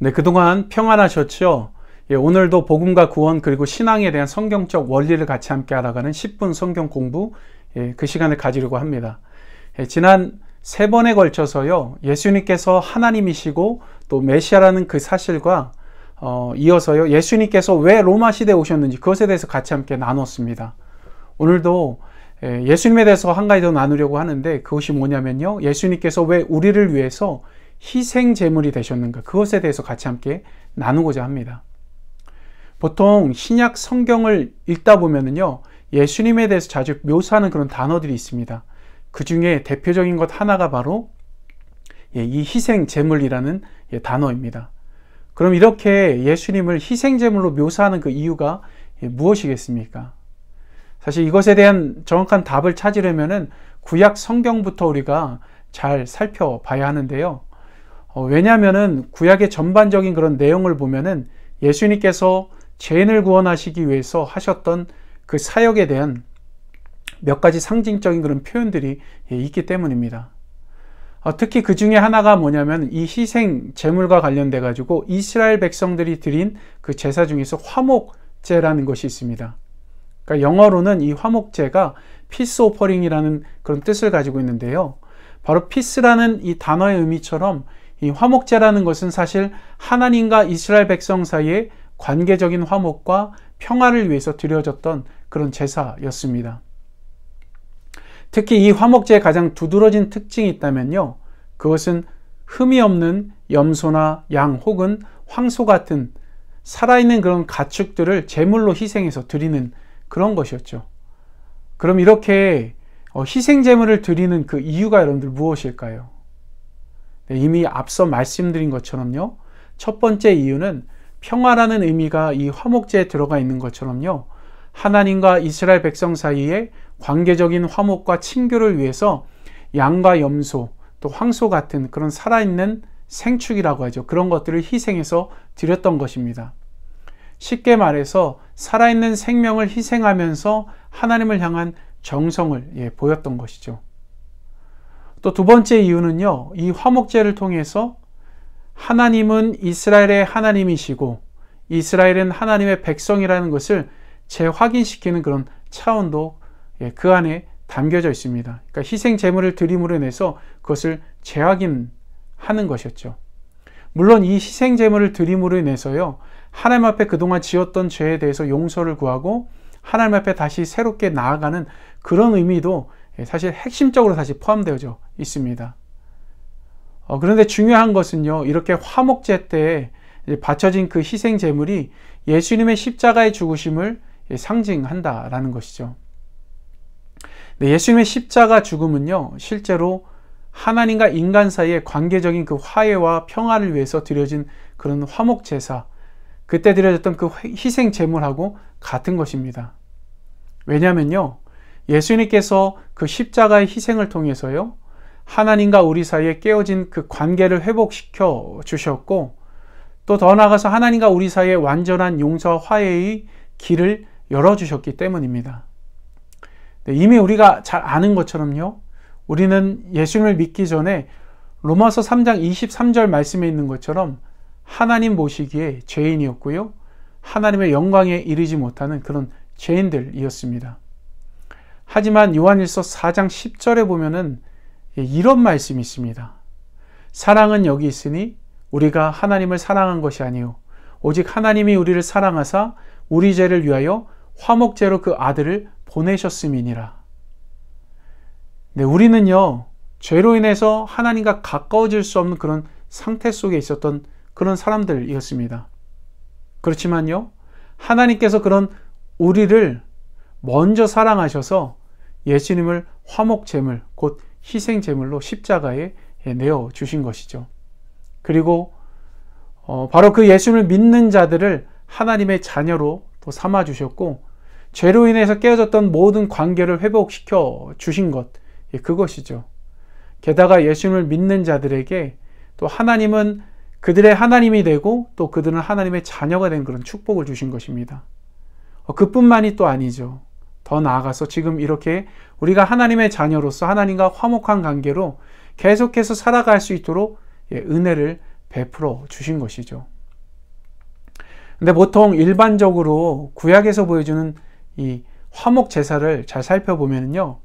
네, 그동안 평안하셨죠? 예, 오늘도 복음과 구원 그리고 신앙에 대한 성경적 원리를 같이 함께 알아가는 10분 성경 공부, 그 시간을 가지려고 합니다. 지난 3번에 걸쳐서요, 예수님께서 하나님이시고 또 메시아라는 그 사실과 이어서요, 예수님께서 왜 로마 시대에 오셨는지 그것에 대해서 같이 함께 나눴습니다. 오늘도 예수님에 대해서 한 가지 더 나누려고 하는데, 그것이 뭐냐면요, 예수님께서 왜 우리를 위해서 희생 제물이 되셨는가, 그것에 대해서 같이 함께 나누고자 합니다. 보통 신약 성경을 읽다 보면은요, 예수님에 대해서 자주 묘사하는 그런 단어들이 있습니다. 그 중에 대표적인 것 하나가 바로 이 희생 제물이라는 단어입니다. 그럼 이렇게 예수님을 희생 제물로 묘사하는 그 이유가 무엇이겠습니까? 사실 이것에 대한 정확한 답을 찾으려면은 구약 성경부터 우리가 잘 살펴봐야 하는데요. 왜냐하면은 구약의 전반적인 그런 내용을 보면은 예수님께서 죄인을 구원하시기 위해서 하셨던 그 사역에 대한 몇 가지 상징적인 그런 표현들이 있기 때문입니다. 특히 그 중에 하나가 뭐냐면 이 희생 제물과 관련돼 가지고 이스라엘 백성들이 드린 그 제사 중에서 화목제라는 것이 있습니다. 그러니까 영어로는 이 화목제가 피스 오퍼링이라는 그런 뜻을 가지고 있는데요. 바로 피스라는 이 단어의 의미처럼 이 화목제라는 것은 사실 하나님과 이스라엘 백성 사이의 관계적인 화목과 평화를 위해서 드려졌던 그런 제사였습니다. 특히 이 화목제의 가장 두드러진 특징이 있다면요, 그것은 흠이 없는 염소나 양 혹은 황소 같은 살아있는 그런 가축들을 제물로 희생해서 드리는 그런 것이었죠. 그럼 이렇게 희생 제물을 드리는 그 이유가 여러분들 무엇일까요? 네, 이미 앞서 말씀드린 것처럼요, 첫 번째 이유는 평화라는 의미가 이 화목제에 들어가 있는 것처럼요, 하나님과 이스라엘 백성 사이의 관계적인 화목과 친교를 위해서 양과 염소 또 황소 같은 그런 살아있는 생축이라고 하죠. 그런 것들을 희생해서 드렸던 것입니다. 쉽게 말해서 살아있는 생명을 희생하면서 하나님을 향한 정성을 보였던 것이죠. 또 두 번째 이유는요, 이 화목제를 통해서 하나님은 이스라엘의 하나님이시고 이스라엘은 하나님의 백성이라는 것을 재확인시키는 그런 차원도 그 안에 담겨져 있습니다. 그러니까 희생 제물을 드림으로 인해서 그것을 재확인하는 것이었죠. 물론 이 희생 제물을 드림으로 인해서요, 하나님 앞에 그동안 지었던 죄에 대해서 용서를 구하고 하나님 앞에 다시 새롭게 나아가는 그런 의미도 사실 핵심적으로 다시 포함되어져 있습니다. 그런데 중요한 것은요, 이렇게 화목제 때 바쳐진 그 희생 제물이 예수님의 십자가의 죽으심을 상징한다라는 것이죠. 네, 예수님의 십자가 죽음은요, 실제로 하나님과 인간 사이의 관계적인 그 화해와 평화를 위해서 드려진 그런 화목제사, 그때 드려졌던 그 희생 제물하고 같은 것입니다. 왜냐하면요, 예수님께서 그 십자가의 희생을 통해서요, 하나님과 우리 사이에 깨어진 그 관계를 회복시켜 주셨고, 또 더 나아가서 하나님과 우리 사이에 완전한 용서와 화해의 길을 열어주셨기 때문입니다. 네, 이미 우리가 잘 아는 것처럼요, 우리는 예수님을 믿기 전에 로마서 3장 23절 말씀에 있는 것처럼 하나님 보시기에 죄인이었고요, 하나님의 영광에 이르지 못하는 그런 죄인들이었습니다. 하지만 요한일서 4장 10절에 보면은 이런 말씀이 있습니다. 사랑은 여기 있으니 우리가 하나님을 사랑한 것이 아니요 오직 하나님이 우리를 사랑하사 우리 죄를 위하여 화목제로 그 아들을 보내셨음이니라. 네, 우리는요, 죄로 인해서 하나님과 가까워질 수 없는 그런 상태 속에 있었던 그런 사람들이었습니다. 그렇지만요, 하나님께서 그런 우리를 먼저 사랑하셔서 예수님을 화목제물, 곧 희생제물로 십자가에 내어주신 것이죠. 그리고 바로 그 예수님을 믿는 자들을 하나님의 자녀로 또 삼아주셨고, 죄로 인해서 깨어졌던 모든 관계를 회복시켜 주신 것, 그것이죠. 게다가 예수님을 믿는 자들에게 또 하나님은 그들의 하나님이 되고 또 그들은 하나님의 자녀가 된 그런 축복을 주신 것입니다. 그뿐만이 또 아니죠. 더 나아가서 지금 이렇게 우리가 하나님의 자녀로서 하나님과 화목한 관계로 계속해서 살아갈 수 있도록 은혜를 베풀어 주신 것이죠. 근데 보통 일반적으로 구약에서 보여주는 이 화목 제사를 잘 살펴보면요,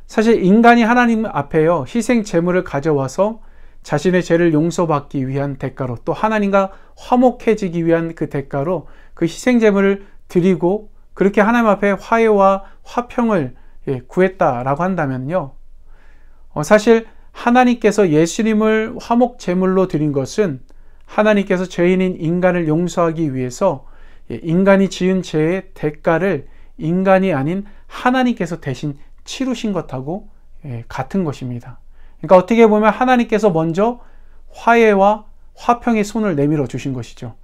사실 인간이 하나님 앞에요 희생 제물을 가져와서 자신의 죄를 용서받기 위한 대가로, 또 하나님과 화목해지기 위한 그 대가로 그 희생 제물을 드리고 그렇게 하나님 앞에 화해와 화평을 구했다라고 한다면요, 사실 하나님께서 예수님을 화목 제물로 드린 것은 하나님께서 죄인인 인간을 용서하기 위해서 인간이 지은 죄의 대가를 인간이 아닌 하나님께서 대신 치르신 것하고 같은 것입니다. 그러니까 어떻게 보면 하나님께서 먼저 화해와 화평의 손을 내밀어 주신 것이죠.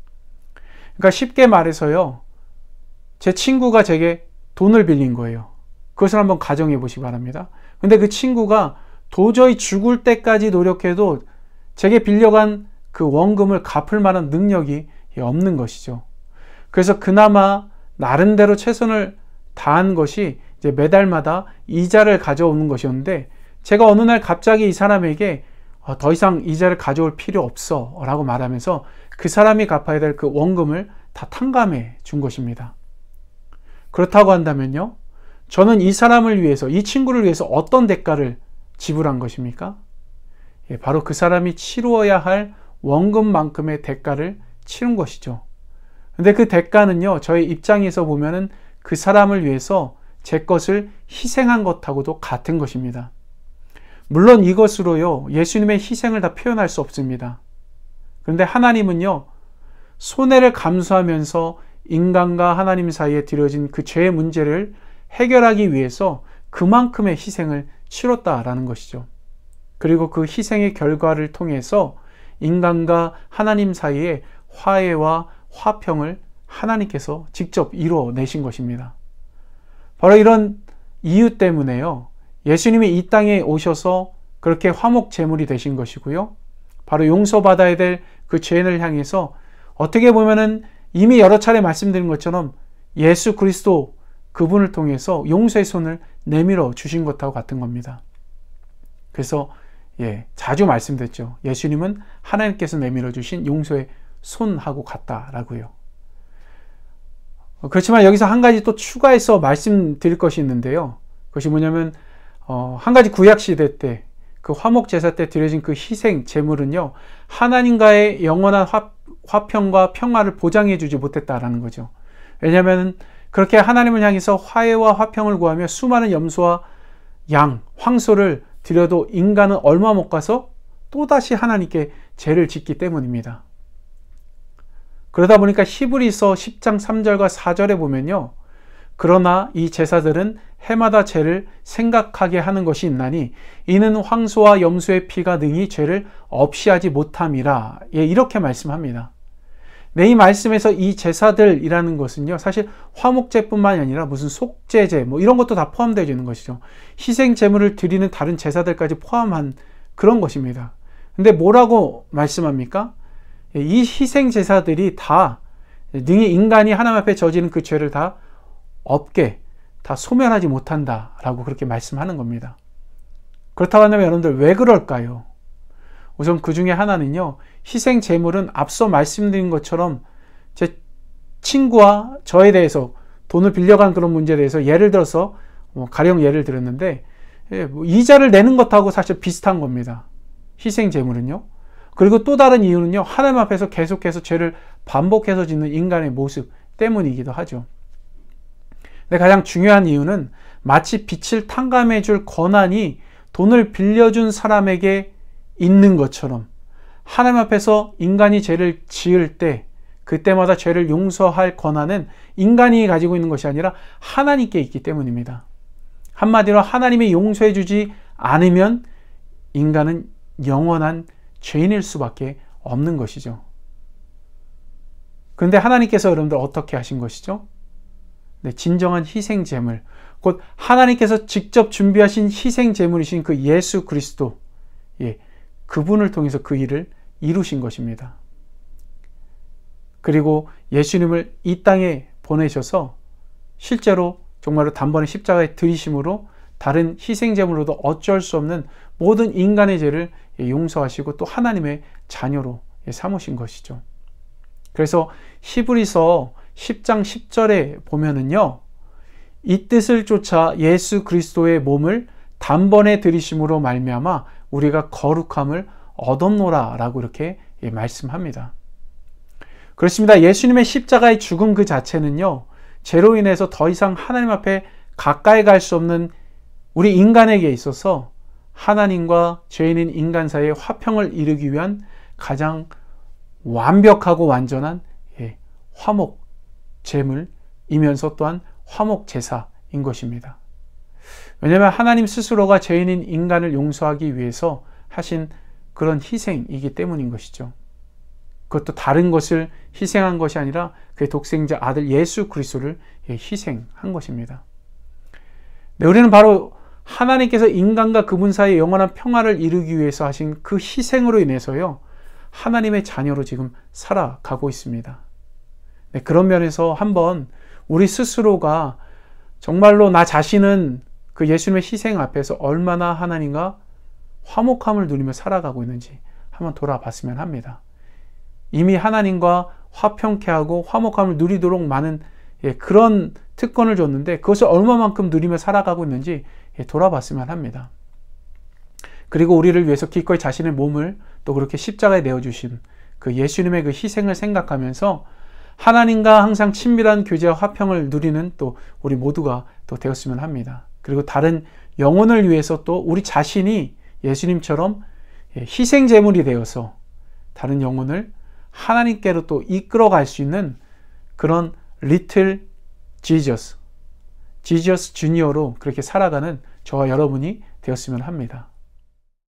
그러니까 쉽게 말해서요, 제 친구가 제게 돈을 빌린 거예요. 그것을 한번 가정해 보시기 바랍니다. 근데 그 친구가 도저히 죽을 때까지 노력해도 제게 빌려간 그 원금을 갚을 만한 능력이 없는 것이죠. 그래서 그나마 나름대로 최선을 다한 것이 이제 매달마다 이자를 가져오는 것이었는데, 제가 어느 날 갑자기 이 사람에게 더 이상 이자를 가져올 필요 없어 라고 말하면서 그 사람이 갚아야 될 그 원금을 다 탕감해 준 것입니다. 그렇다고 한다면요, 저는 이 사람을 위해서, 이 친구를 위해서 어떤 대가를 지불한 것입니까? 바로 그 사람이 치루어야 할 원금만큼의 대가를 치른 것이죠. 근데 그 대가는요, 저의 입장에서 보면은 그 사람을 위해서 제 것을 희생한 것하고도 같은 것입니다. 물론 이것으로요, 예수님의 희생을 다 표현할 수 없습니다. 그런데 하나님은요, 손해를 감수하면서 인간과 하나님 사이에 드려진 그 죄의 문제를 해결하기 위해서 그만큼의 희생을 치렀다라는 것이죠. 그리고 그 희생의 결과를 통해서 인간과 하나님 사이에 화해와 화평을 하나님께서 직접 이루어내신 것입니다. 바로 이런 이유 때문에요, 예수님이 이 땅에 오셔서 그렇게 화목 제물이 되신 것이고요, 바로 용서받아야 될 그 죄인을 향해서 어떻게 보면은 이미 여러 차례 말씀드린 것처럼 예수 그리스도 그분을 통해서 용서의 손을 내밀어 주신 것하고 같은 겁니다. 그래서 자주 말씀드렸죠. 예수님은 하나님께서 내밀어 주신 용서의 손하고 같다라고요. 그렇지만 여기서 한 가지 또 추가해서 말씀드릴 것이 있는데요, 그것이 뭐냐면 한 가지 구약시대 때 그 화목제사 때 드려진 그 희생 제물은요, 하나님과의 영원한 화평과 평화를 보장해 주지 못했다라는 거죠. 왜냐하면 그렇게 하나님을 향해서 화해와 화평을 구하며 수많은 염소와 양, 황소를 드려도 인간은 얼마 못 가서 또다시 하나님께 죄를 짓기 때문입니다. 그러다 보니까 히브리서 10장 3절과 4절에 보면요, 그러나 이 제사들은 해마다 죄를 생각하게 하는 것이 있나니 이는 황소와 염소의 피가 능히 죄를 없이 하지 못함이라. 이렇게 말씀합니다. 이 말씀에서 이 제사들이라는 것은요, 사실 화목제뿐만이 아니라 무슨 속죄제 이런 것도 다 포함되어 있는 것이죠. 희생 제물을 드리는 다른 제사들까지 포함한 그런 것입니다. 근데 뭐라고 말씀합니까? 이 희생 제사들이 다 능히 인간이 하나님 앞에 저지른 그 죄를 다 없게, 다 소멸하지 못한다라고 그렇게 말씀하는 겁니다. 그렇다고 한다면 여러분들 왜 그럴까요? 우선 그 중에 하나는요, 희생 제물은 앞서 말씀드린 것처럼 제 친구와 저에 대해서 돈을 빌려간 그런 문제에 대해서 예를 들어서 가령 예를 들었는데 이자를 내는 것하고 사실 비슷한 겁니다. 희생 제물은요. 그리고 또 다른 이유는요, 하나님 앞에서 계속해서 죄를 반복해서 짓는 인간의 모습 때문이기도 하죠. 근데 가장 중요한 이유는 마치 빛을 탕감해 줄 권한이 돈을 빌려준 사람에게 있는 것처럼 하나님 앞에서 인간이 죄를 지을 때 그때마다 죄를 용서할 권한은 인간이 가지고 있는 것이 아니라 하나님께 있기 때문입니다. 한마디로 하나님이 용서해 주지 않으면 인간은 영원한 죄인일 수밖에 없는 것이죠. 그런데 하나님께서 여러분들 어떻게 하신 것이죠? 진정한 희생 제물, 곧 하나님께서 직접 준비하신 희생 제물이신 그 예수 그리스도, 그분을 통해서 그 일을 이루신 것입니다. 그리고 예수님을 이 땅에 보내셔서 실제로 정말로 단번에 십자가에 들이심으로 다른 희생 제물로도 어쩔 수 없는 모든 인간의 죄를 용서하시고 또 하나님의 자녀로 삼으신 것이죠. 그래서 히브리서 10장 10절에 보면은요, 이 뜻을 쫓아 예수 그리스도의 몸을 단번에 들이심으로 말미암아 우리가 거룩함을 얻었노라 라고 이렇게 말씀합니다. 그렇습니다. 예수님의 십자가의 죽음 그 자체는요, 죄로 인해서 더 이상 하나님 앞에 가까이 갈 수 없는 우리 인간에게 있어서 하나님과 죄인인 인간 사이의 화평을 이루기 위한 가장 완벽하고 완전한 화목 제물이면서 또한 화목 제사인 것입니다. 왜냐하면 하나님 스스로가 죄인인 인간을 용서하기 위해서 하신 그런 희생이기 때문인 것이죠. 그것도 다른 것을 희생한 것이 아니라 그의 독생자 아들 예수 그리스도를 희생한 것입니다. 네, 우리는 바로 하나님께서 인간과 그분 사이의 영원한 평화를 이루기 위해서 하신 그 희생으로 인해서요, 하나님의 자녀로 지금 살아가고 있습니다. 네, 그런 면에서 한번 우리 스스로가 정말로 나 자신은 그 예수님의 희생 앞에서 얼마나 하나님과 화목함을 누리며 살아가고 있는지 한번 돌아봤으면 합니다. 이미 하나님과 화평케 하고 화목함을 누리도록 많은 그런 특권을 줬는데 그것을 얼마만큼 누리며 살아가고 있는지 돌아봤으면 합니다. 그리고 우리를 위해서 기꺼이 자신의 몸을 또 그렇게 십자가에 내어주신 그 예수님의 그 희생을 생각하면서 하나님과 항상 친밀한 교제와 화평을 누리는 또 우리 모두가 또 되었으면 합니다. 그리고 다른 영혼을 위해서 또 우리 자신이 예수님처럼 희생 제물이 되어서 다른 영혼을 하나님께로 또 이끌어갈 수 있는 그런 리틀 지저스 주니어로 그렇게 살아가는 저와 여러분이 되었으면 합니다.